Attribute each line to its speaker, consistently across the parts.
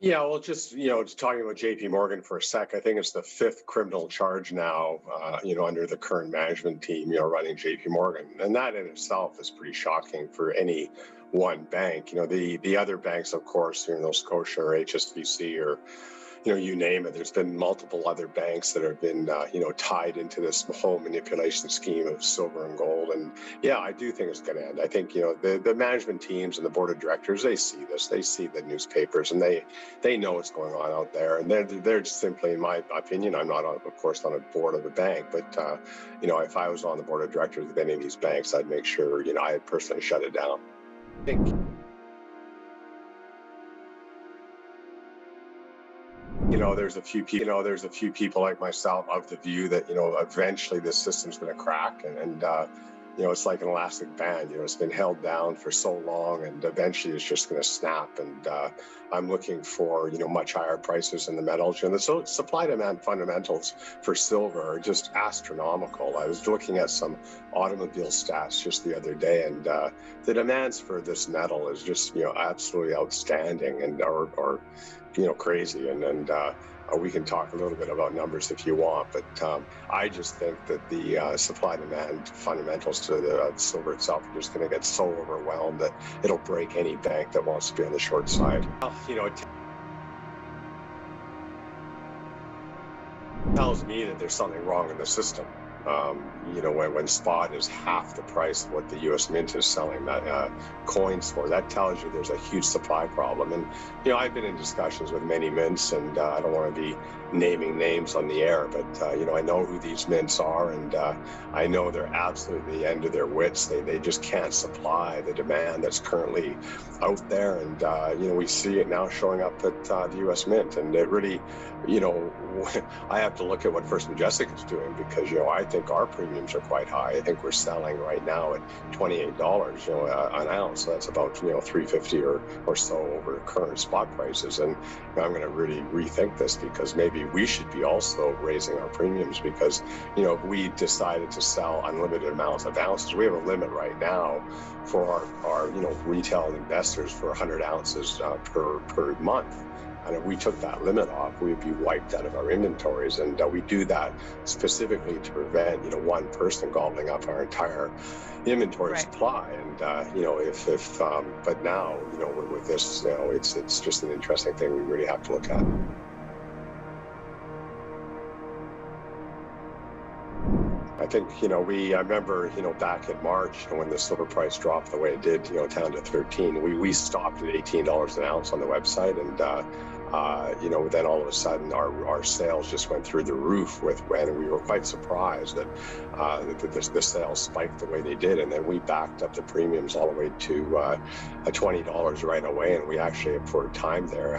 Speaker 1: Yeah, well, just talking about JP Morgan for a sec, I think it's the fifth criminal charge now, under the current management team, running JP Morgan. And that in itself is pretty shocking for any one bank. The other banks, of course, Scotia or HSBC or you name it. There's been multiple other banks that have been, tied into this whole manipulation scheme of silver and gold. And yeah, I do think it's going to end. I think, the management teams and the board of directors, they see this, they see the newspapers, and they know what's going on out there. And they're just simply, in my opinion, I'm not, of course, on a board of a bank, but, if I was on the board of directors of any of these banks, I'd make sure, I'd personally shut it down. I think there's a few people like myself of the view that, eventually this system's going to crack and it's like an elastic band, it's been held down for so long and eventually it's just going to snap. And I'm looking for, much higher prices in the metals. And the supply demand fundamentals for silver are just astronomical. I was looking at some automobile stats just the other day, and the demands for this metal is just, absolutely outstanding and or crazy. And we can talk a little bit about numbers if you want, but I just think that the supply demand fundamentals to the silver itself are just going to get so overwhelmed that it'll break any bank that wants to be on the short side. It tells me that there's something wrong in the system. When spot is half the price of what the U.S. Mint is selling that coins for, that tells you there's a huge supply problem. And I've been in discussions with many mints, and I don't want to be naming names on the air, but I know who these mints are, and I know they're absolutely the end of their wits. They just can't supply the demand that's currently out there, and we see it now showing up at the U.S. Mint, and it really, I have to look at what First Majestic is doing because I think our premiums are quite high. I think we're selling right now at $28 an ounce. So that's about $3.50 or so over current spot prices. And I'm going to really rethink this because maybe we should be also raising our premiums because if we decided to sell unlimited amounts of ounces, we have a limit right now for our retail investors for 100 ounces per month. And if we took that limit off, we'd be wiped out of our inventories. And we do that specifically to prevent, one person gobbling up our entire inventory supply. And, but now, with this, it's just an interesting thing we really have to look at. I think, I remember, back in March when the silver price dropped the way it did, down to 13, we stopped at $18 an ounce on the website. And, then all of a sudden our sales just went through the roof and we were quite surprised that the sales spiked the way they did. And then we backed up the premiums all the way to $20 right away. And we actually, for a time there,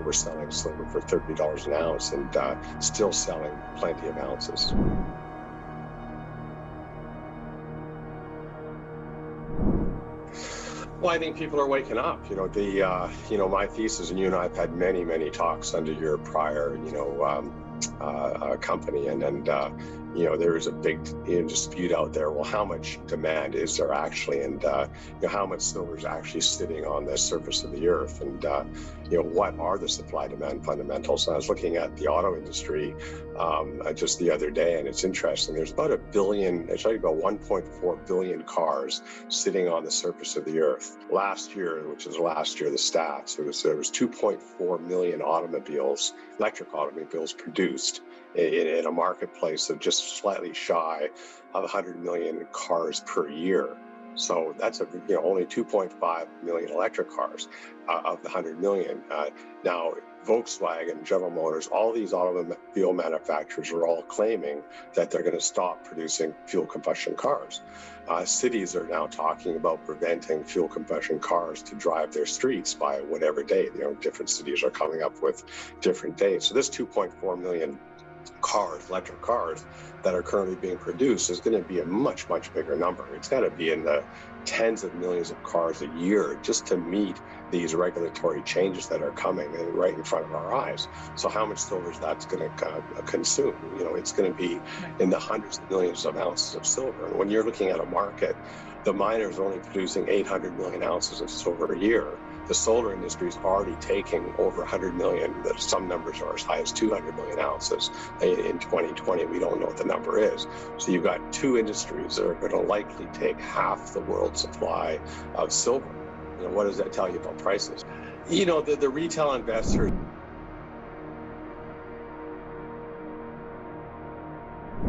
Speaker 1: we're selling silver for $30 an ounce and still selling plenty of ounces. Well, I think people are waking up. My thesis, and you and I have had many, many talks under your prior, company, and there is a big dispute out there. Well, how much demand is there actually, and how much silver is actually sitting on the surface of the earth, and what are the supply-demand fundamentals? And I was looking at the auto industry just the other day, and it's interesting. There's about 1.4 billion cars sitting on the surface of the earth. Last year, the stats, there was 2.4 million electric automobiles produced in a marketplace of just slightly shy of 100 million cars per year. So that's only 2.5 million electric cars of the 100 million. Now, Volkswagen, General Motors, all these automobile manufacturers are all claiming that they're going to stop producing fuel combustion cars. Cities are now talking about preventing fuel combustion cars to drive their streets by whatever date. Different cities are coming up with different dates. So this 2.4 million electric cars that are currently being produced is going to be a much, much bigger number. It's got to be in the tens of millions of cars a year just to meet these regulatory changes that are coming right in front of our eyes. So how much silver is that going to consume? It's going to be in the hundreds of millions of ounces of silver. And when you're looking at a market, the miners are only producing 800 million ounces of silver a year. the solar industry is already taking over 100 million. Some numbers are as high as 200 million ounces in 2020. We don't know what the number is. So you've got two industries that are going to likely take half the world's supply of silver. What does that tell you about prices? The retail investor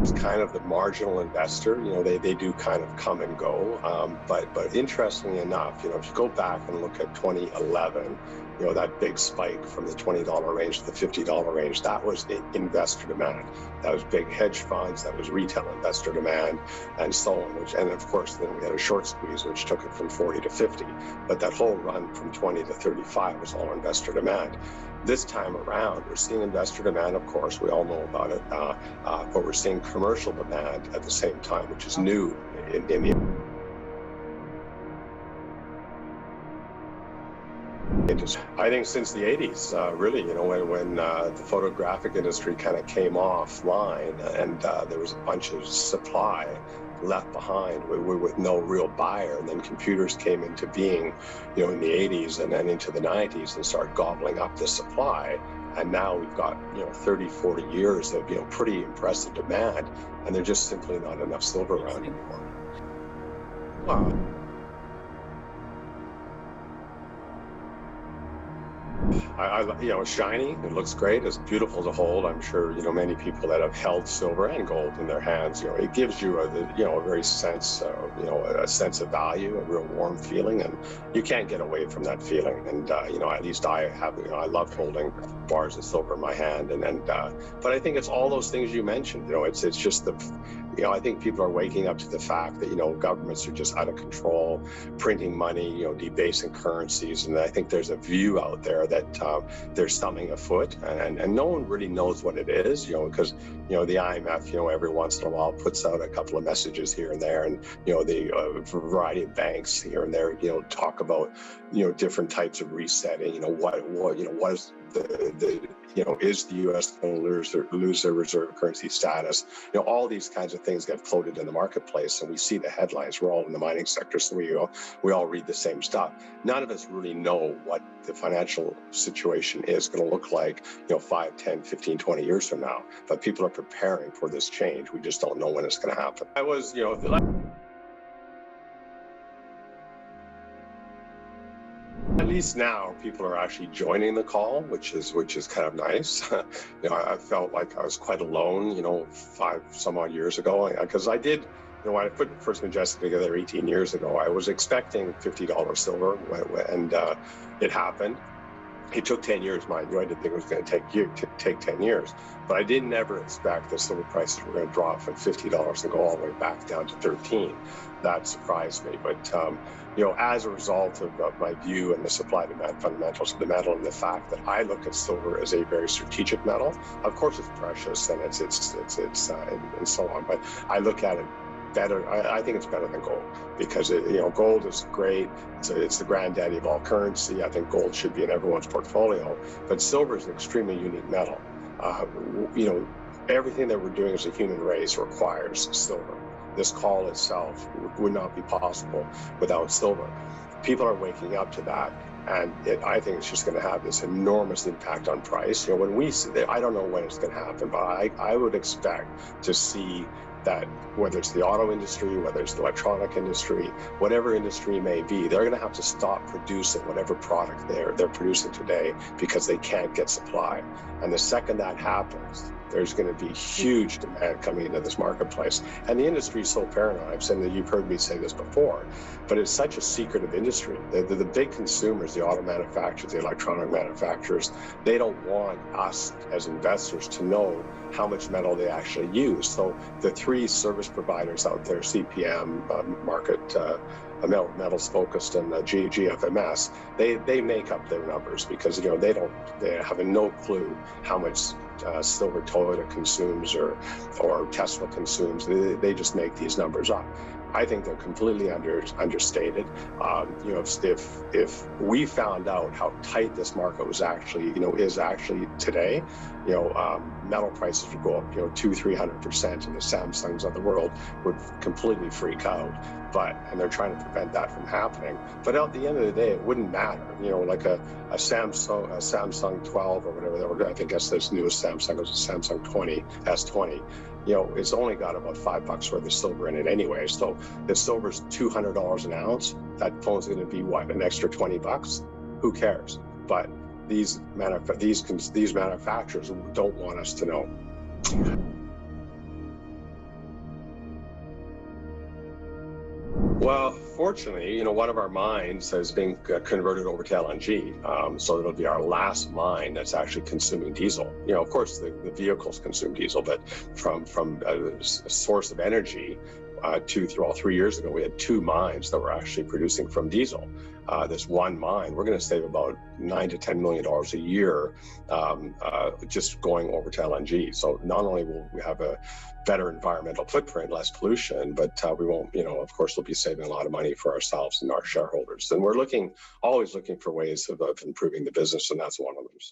Speaker 1: is kind of the marginal investor. They do kind of come and go. But interestingly enough, if you go back and look at 2011, that big spike from the $20 range to the $50 range, that was investor demand. That was big hedge funds, that was retail investor demand, and so on. And of course, then we had a short squeeze, which took it from 40 to 50. But that whole run from 20 to 35 was all investor demand. This time around, we're seeing investor demand, of course, we all know about it, but we're seeing commercial demand at the same time, which is new in the I think since the 80s, really, when the photographic industry kind of came offline and there was a bunch of supply left behind with no real buyer, and then computers came into being, in the 80s and then into the 90s and started gobbling up the supply. And now we've got, 30, 40 years of, pretty impressive demand, and there's just simply not enough silver around anymore. Wow. It's shiny, it looks great, it's beautiful to hold. I'm sure, many people that have held silver and gold in their hands, it gives you a very sense of, a sense of value, a real warm feeling, and you can't get away from that feeling. And, at least I have, I love holding bars of silver in my hand. But I think it's all those things you mentioned, it's just I think people are waking up to the fact that, governments are just out of control, printing money, debasing currencies. And I think there's a view out there that there's something afoot, and no one really knows what it is, because, the IMF, every once in a while puts out a couple of messages here and there, and, the variety of banks here and there, talk about, different types of resetting, what is is the U.S. going to lose their reserve currency status? All these kinds of things get floated in the marketplace, and we see the headlines. We're all in the mining sector, so we all read the same stuff. None of us really know what the financial situation is going to look like, 5, 10, 15, 20 years from now. But people are preparing for this change. We just don't know when it's going to happen. I was, at least now people are actually joining the call, which is kind of nice. I felt like I was quite alone, 5 some odd years ago, because I did, when I put First Majestic together 18 years ago, I was expecting $50 silver, and it happened. It took 10 years, mind you. I didn't think it was going to take 10 years, but I didn't ever expect that silver prices were going to drop from $50 and go all the way back down to 13. That surprised me. But as a result of my view and the supply-demand fundamentals of the metal, and the fact that I look at silver as a very strategic metal, of course it's precious and it's and so on, but I look at it better. I think it's better than gold, because gold is great. It's the granddaddy of all currency. I think gold should be in everyone's portfolio, but silver is an extremely unique metal. Everything that we're doing as a human race requires silver. This call itself would not be possible without silver. People are waking up to that, and I think it's just going to have this enormous impact on price. When we see, I don't know when it's going to happen, but I would expect to see that whether it's the auto industry, whether it's the electronic industry, whatever industry it may be, they're going to have to stop producing whatever product they're producing today because they can't get supply. And the second that happens, there's going to be huge demand coming into this marketplace. And the industry is so paranoid. I've said that, you've heard me say this before, but it's such a secretive industry. The big consumers, the auto manufacturers, the electronic manufacturers, they don't want us as investors to know how much metal they actually use. So the 3 service providers out there, CPM, Market Metals Focused, and GFMS, they make up their numbers, because they have no clue how much silver Toyota consumes or Tesla consumes. They just make these numbers up. I think they're completely understated. If we found out how tight this market was actually, is actually today, metal prices would go up, 200-300%, and the Samsungs of the world would completely freak out. And they're trying to prevent that from happening. But at the end of the day, it wouldn't matter. Like a Samsung 12 or whatever. I think that's this newest Samsung. It's a Samsung 20 S20. It's only got about $5 worth of silver in it anyway. So if silver's $200 an ounce, that phone's going to be what, an extra $20? Who cares? But these manufacturers don't want us to know. Well, fortunately, one of our mines has been converted over to LNG, so it'll be our last mine that's actually consuming diesel. Of course, the vehicles consume diesel, but from a source of energy, 3 years ago, we had 2 mines that were actually producing from diesel. This one mine, we're going to save about $9 to $10 million a year just going over to LNG. So not only will we have a better environmental footprint, less pollution, but we won't, of course, we'll be saving a lot of money for ourselves and our shareholders. And we're always looking for ways of improving the business, and that's one of them. So.